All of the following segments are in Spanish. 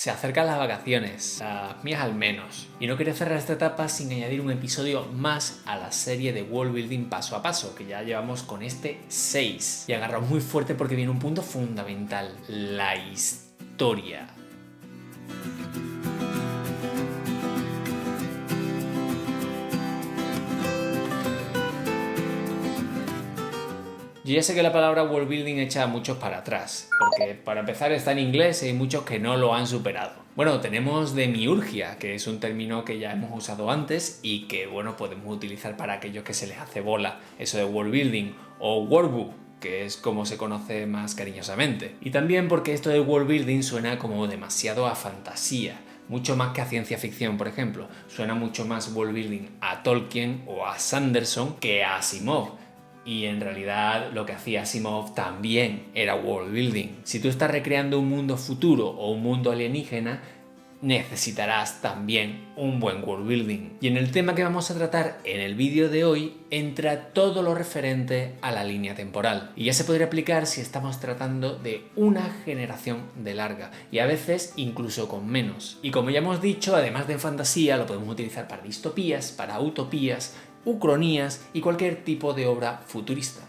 Se acercan las vacaciones, las mías al menos, y no quería cerrar esta etapa sin añadir un episodio más a la serie de World Building paso a paso, que ya llevamos con este 6. Y agarraos muy fuerte porque viene un punto fundamental, la historia. Yo ya sé que la palabra world building echa a muchos para atrás, porque para empezar está en inglés y hay muchos que no lo han superado. Bueno, tenemos demiurgia, que es un término que ya hemos usado antes y que, bueno, podemos utilizar para aquellos que se les hace bola eso de world building, o workbook, que es como se conoce más cariñosamente. Y también porque esto de world building suena como demasiado a fantasía. Mucho más que a ciencia ficción, por ejemplo. Suena mucho más world building a Tolkien o a Sanderson que a Asimov. Y en realidad lo que hacía Asimov también era world building. Si tú estás recreando un mundo futuro o un mundo alienígena, necesitarás también un buen world building. Y en el tema que vamos a tratar en el vídeo de hoy entra todo lo referente a la línea temporal. Y ya se podría aplicar si estamos tratando de una generación de larga y a veces incluso con menos. Y como ya hemos dicho, además de en fantasía, lo podemos utilizar para distopías, para utopías, ucronías y cualquier tipo de obra futurista.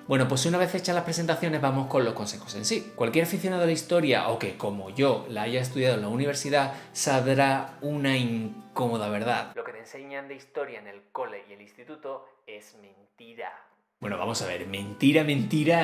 Bueno, pues una vez hechas las presentaciones vamos con los consejos en sí. Cualquier aficionado a la historia o que, como yo, la haya estudiado en la universidad, sabrá una incómoda verdad. Lo que te enseñan de historia en el cole y el instituto es mentira. Bueno, vamos a ver, mentira,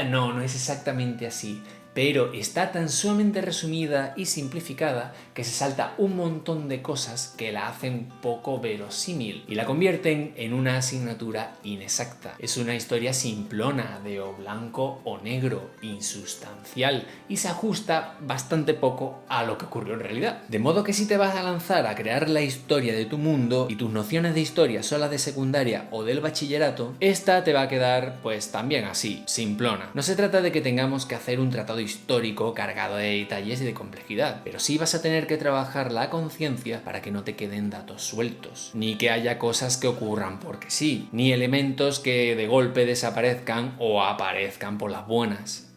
no es exactamente así, pero está tan sumamente resumida y simplificada que se salta un montón de cosas que la hacen poco verosímil y la convierten en una asignatura inexacta. Es una historia simplona, de o blanco o negro, insustancial y se ajusta bastante poco a lo que ocurrió en realidad. De modo que si te vas a lanzar a crear la historia de tu mundo y tus nociones de historia son las de secundaria o del bachillerato, esta te va a quedar pues también así, simplona. No se trata de que tengamos que hacer un tratado histórico cargado de detalles y de complejidad, pero sí vas a tener que trabajar la conciencia para que no te queden datos sueltos, ni que haya cosas que ocurran porque sí, ni elementos que de golpe desaparezcan o aparezcan por las buenas.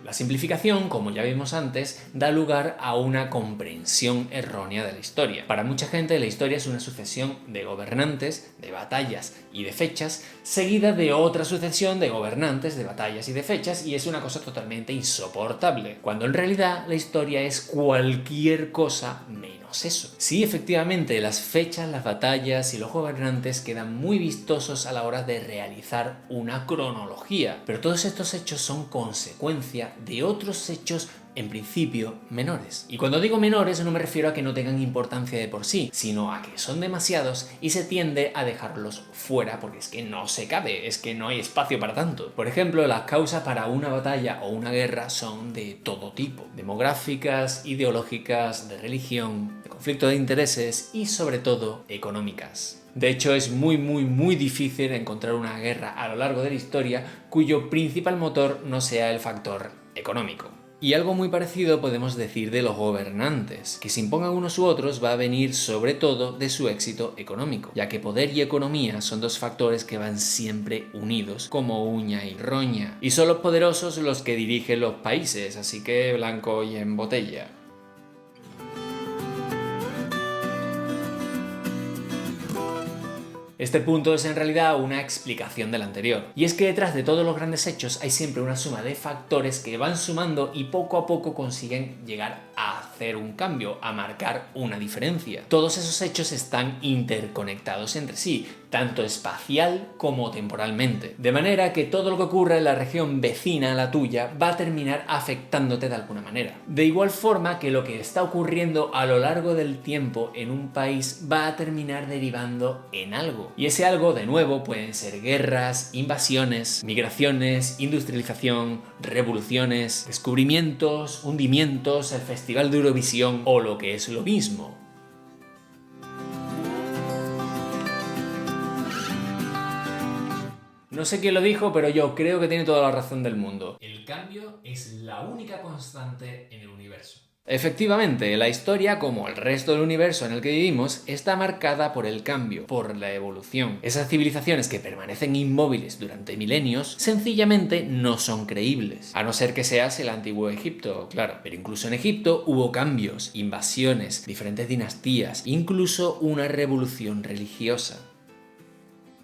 La simplificación, como ya vimos antes, da lugar a una comprensión errónea de la historia. Para mucha gente la historia es una sucesión de gobernantes, de batallas y de fechas, seguida de otra sucesión de gobernantes, de batallas y de fechas, y es una cosa totalmente insoportable, cuando en realidad la historia es cualquier cosa menos eso. Sí, efectivamente, las fechas, las batallas y los gobernantes quedan muy vistosos a la hora de realizar una cronología, pero todos estos hechos son consecuencia de otros hechos en principio menores. Y cuando digo menores no me refiero a que no tengan importancia de por sí, sino a que son demasiados y se tiende a dejarlos fuera porque es que no se cabe, es que no hay espacio para tanto. Por ejemplo, las causas para una batalla o una guerra son de todo tipo: demográficas, ideológicas, de religión, de conflicto de intereses y sobre todo económicas. De hecho, es muy difícil encontrar una guerra a lo largo de la historia cuyo principal motor no sea el factor económico. Y algo muy parecido podemos decir de los gobernantes, que se impongan unos u otros va a venir sobre todo de su éxito económico, ya que poder y economía son dos factores que van siempre unidos como uña y roña. Y son los poderosos los que dirigen los países, así que blanco y en botella. Este punto es en realidad una explicación del anterior, y es que detrás de todos los grandes hechos hay siempre una suma de factores que van sumando y poco a poco consiguen llegar a hacer un cambio, a marcar una diferencia. Todos esos hechos están interconectados entre sí, tanto espacial como temporalmente, de manera que todo lo que ocurra en la región vecina a la tuya va a terminar afectándote de alguna manera. De igual forma que lo que está ocurriendo a lo largo del tiempo en un país va a terminar derivando en algo. Y ese algo, de nuevo, pueden ser guerras, invasiones, migraciones, industrialización, revoluciones, descubrimientos, hundimientos, el Festival de Eurovisión o lo que es lo mismo. No sé quién lo dijo, pero yo creo que tiene toda la razón del mundo. El cambio es la única constante en el universo. Efectivamente, la historia, como el resto del universo en el que vivimos, está marcada por el cambio, por la evolución. Esas civilizaciones que permanecen inmóviles durante milenios, sencillamente no son creíbles. A no ser que seas el antiguo Egipto, claro. Pero incluso en Egipto hubo cambios, invasiones, diferentes dinastías, incluso una revolución religiosa.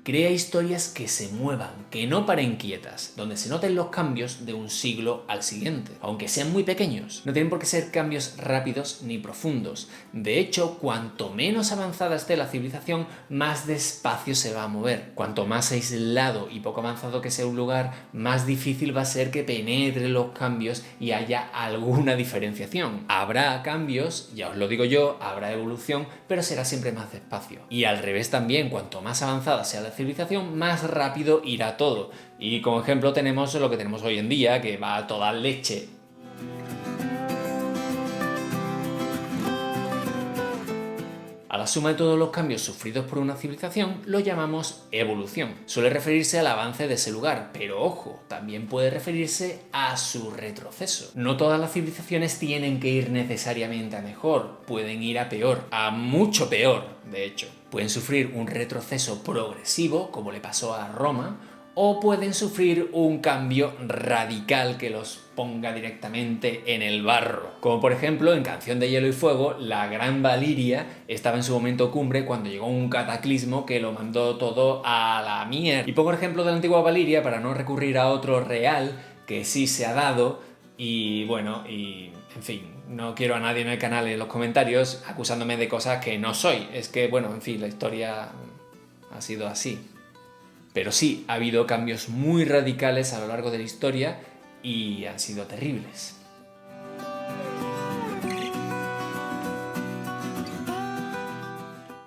Crea historias que se muevan, que no paren quietas, donde se noten los cambios de un siglo al siguiente, aunque sean muy pequeños. No tienen por qué ser cambios rápidos ni profundos. De hecho, cuanto menos avanzada esté la civilización, más despacio se va a mover. Cuanto más aislado y poco avanzado que sea un lugar, más difícil va a ser que penetre los cambios y haya alguna diferenciación. Habrá cambios, ya os lo digo yo, habrá evolución, pero será siempre más despacio. Y al revés también, cuanto más avanzada sea la civilización, más rápido irá todo. Y como ejemplo tenemos lo que tenemos hoy en día, que va a toda leche. A la suma de todos los cambios sufridos por una civilización lo llamamos evolución. Suele referirse al avance de ese lugar, pero ojo, también puede referirse a su retroceso. No todas las civilizaciones tienen que ir necesariamente a mejor, pueden ir a peor, a mucho peor, de hecho. Pueden sufrir un retroceso progresivo, como le pasó a Roma, o pueden sufrir un cambio radical que los ponga directamente en el barro. Como por ejemplo en Canción de Hielo y Fuego, la Gran Valiria estaba en su momento cumbre cuando llegó un cataclismo que lo mandó todo a la mierda. Y pongo el ejemplo de la antigua Valiria para no recurrir a otro real que sí se ha dado y bueno, en fin, no quiero a nadie en el canal en los comentarios acusándome de cosas que no soy. Es que bueno, en fin, la historia ha sido así. Pero sí, ha habido cambios muy radicales a lo largo de la historia y han sido terribles.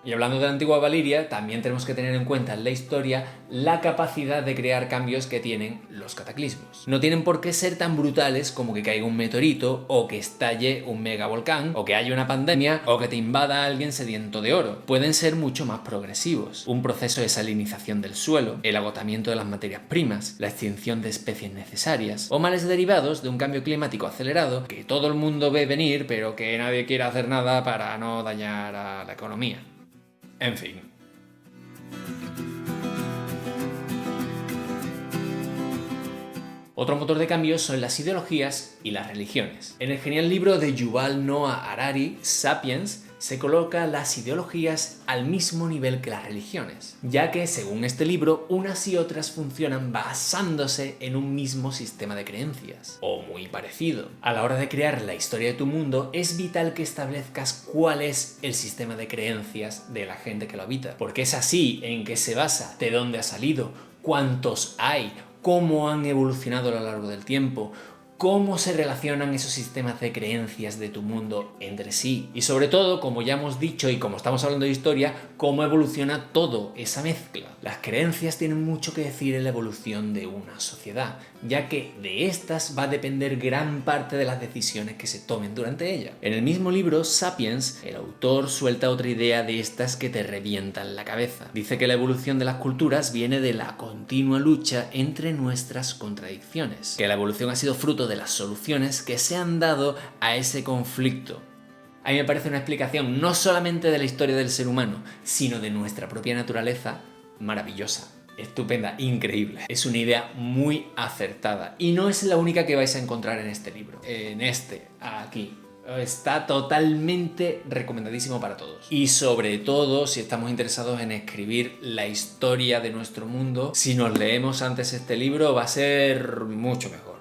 Y hablando de la antigua Valiria, también tenemos que tener en cuenta en la historia la capacidad de crear cambios que tienen los cataclismos. No tienen por qué ser tan brutales como que caiga un meteorito, o que estalle un megavolcán, o que haya una pandemia, o que te invada alguien sediento de oro. Pueden ser mucho más progresivos. Un proceso de salinización del suelo, el agotamiento de las materias primas, la extinción de especies necesarias, o males derivados de un cambio climático acelerado que todo el mundo ve venir, pero que nadie quiere hacer nada para no dañar a la economía. En fin. Otro motor de cambio son las ideologías y las religiones. En el genial libro de Yuval Noah Harari, Sapiens, se coloca las ideologías al mismo nivel que las religiones, ya que, según este libro, unas y otras funcionan basándose en un mismo sistema de creencias, o muy parecido. A la hora de crear la historia de tu mundo, es vital que establezcas cuál es el sistema de creencias de la gente que lo habita, porque es así en qué se basa, de dónde ha salido, cuántos hay, cómo han evolucionado a lo largo del tiempo, cómo se relacionan esos sistemas de creencias de tu mundo entre sí. Y sobre todo, como ya hemos dicho y como estamos hablando de historia, cómo evoluciona todo esa mezcla. Las creencias tienen mucho que decir en la evolución de una sociedad, ya que de estas va a depender gran parte de las decisiones que se tomen durante ella. En el mismo libro, Sapiens, el autor suelta otra idea de estas que te revientan la cabeza. Dice que la evolución de las culturas viene de la continua lucha entre nuestras contradicciones, que la evolución ha sido fruto de las soluciones que se han dado a ese conflicto. A mí me parece una explicación no solamente de la historia del ser humano, sino de nuestra propia naturaleza maravillosa, estupenda, increíble. Es una idea muy acertada y no es la única que vais a encontrar en este libro. Aquí. Está totalmente recomendadísimo para todos. Y sobre todo, si estamos interesados en escribir la historia de nuestro mundo, si nos leemos antes este libro va a ser mucho mejor.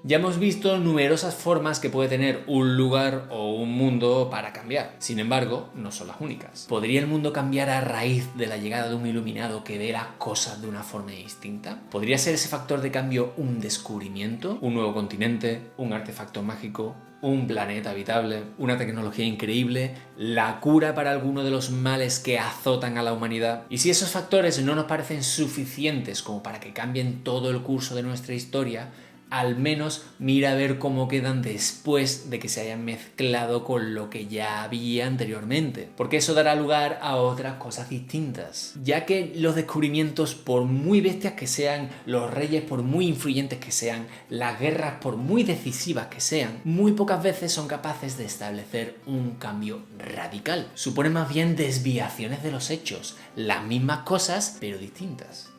Ya hemos visto numerosas formas que puede tener un lugar o un mundo para cambiar. Sin embargo, no son las únicas. ¿Podría el mundo cambiar a raíz de la llegada de un iluminado que ve las cosas de una forma distinta? ¿Podría ser ese factor de cambio un descubrimiento, un nuevo continente, un artefacto mágico, un planeta habitable, una tecnología increíble, la cura para alguno de los males que azotan a la humanidad? Y si esos factores no nos parecen suficientes como para que cambien todo el curso de nuestra historia, al menos mira a ver cómo quedan después de que se hayan mezclado con lo que ya había anteriormente, porque eso dará lugar a otras cosas distintas, ya que los descubrimientos, por muy bestias que sean, los reyes por muy influyentes que sean, las guerras por muy decisivas que sean, muy pocas veces son capaces de establecer un cambio radical. Suponen más bien desviaciones de los hechos, las mismas cosas pero distintas.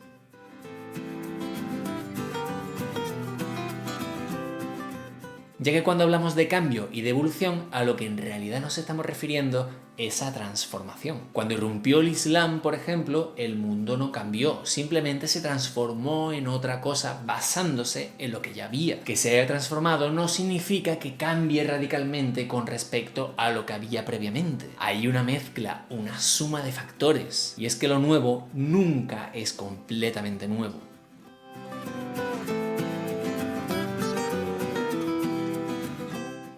Ya que cuando hablamos de cambio y de evolución, a lo que en realidad nos estamos refiriendo es a transformación. Cuando irrumpió el Islam, por ejemplo, el mundo no cambió, simplemente se transformó en otra cosa basándose en lo que ya había. Que se haya transformado no significa que cambie radicalmente con respecto a lo que había previamente. Hay una mezcla, una suma de factores, y es que lo nuevo nunca es completamente nuevo.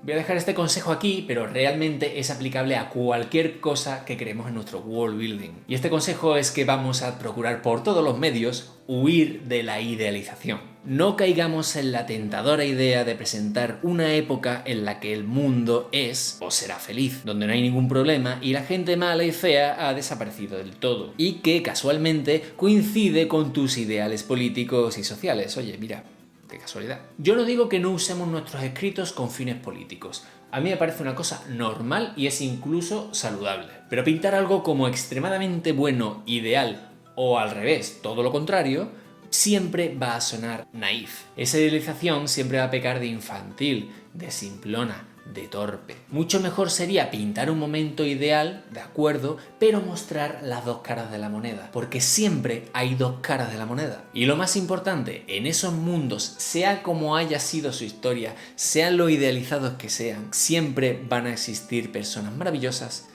Voy a dejar este consejo aquí, pero realmente es aplicable a cualquier cosa que creemos en nuestro world building. Y este consejo es que vamos a procurar por todos los medios huir de la idealización. No caigamos en la tentadora idea de presentar una época en la que el mundo es o será feliz, donde no hay ningún problema y la gente mala y fea ha desaparecido del todo. Y que casualmente coincide con tus ideales políticos y sociales. Oye, mira, qué casualidad. Yo no digo que no usemos nuestros escritos con fines políticos. A mí me parece una cosa normal y es incluso saludable. Pero pintar algo como extremadamente bueno, ideal o al revés, todo lo contrario, siempre va a sonar naif. Esa idealización siempre va a pecar de infantil, de simplona, de torpe. Mucho mejor sería pintar un momento ideal, de acuerdo, pero mostrar las dos caras de la moneda, porque siempre hay dos caras de la moneda. Y lo más importante, en esos mundos, sea como haya sido su historia, sean lo idealizados que sean, siempre van a existir personas maravillosas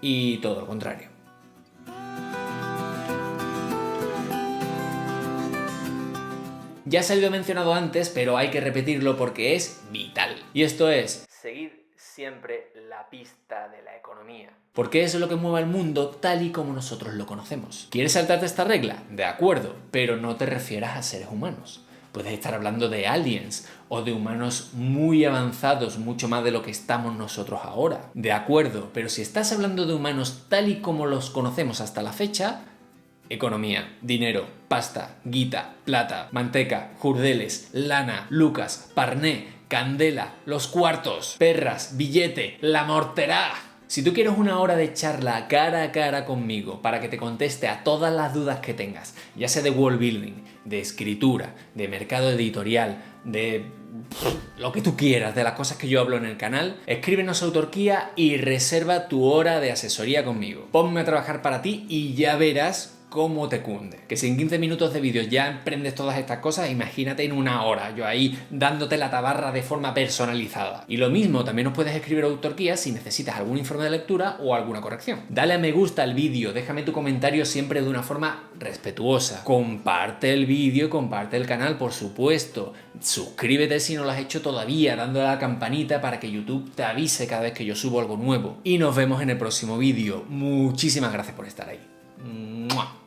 y todo lo contrario. Ya ha salido mencionado antes, pero hay que repetirlo porque es vital. Y esto es: seguid siempre la pista de la economía. Porque eso es lo que mueve al mundo tal y como nosotros lo conocemos. ¿Quieres saltarte esta regla? De acuerdo, pero no te refieras a seres humanos. Puedes estar hablando de aliens o de humanos muy avanzados, mucho más de lo que estamos nosotros ahora. De acuerdo, pero si estás hablando de humanos tal y como los conocemos hasta la fecha, economía, dinero, pasta, guita, plata, manteca, jurdeles, lana, lucas, parné, candela, los cuartos, perras, billete, la morterá. Si tú quieres una hora de charla cara a cara conmigo para que te conteste a todas las dudas que tengas, ya sea de world building, de escritura, de mercado editorial, de lo que tú quieras, de las cosas que yo hablo en el canal, escríbenos a Autorquía y reserva tu hora de asesoría conmigo. Ponme a trabajar para ti y ya verás cómo te cunde. Que si en 15 minutos de vídeo ya emprendes todas estas cosas, imagínate en una hora, yo ahí dándote la tabarra de forma personalizada. Y lo mismo, también nos puedes escribir a Autorquía si necesitas algún informe de lectura o alguna corrección. Dale a me gusta al vídeo, déjame tu comentario siempre de una forma respetuosa. Comparte el vídeo, comparte el canal, por supuesto. Suscríbete si no lo has hecho todavía, dándole a la campanita para que YouTube te avise cada vez que yo subo algo nuevo. Y nos vemos en el próximo vídeo. Muchísimas gracias por estar ahí. ¡Mua!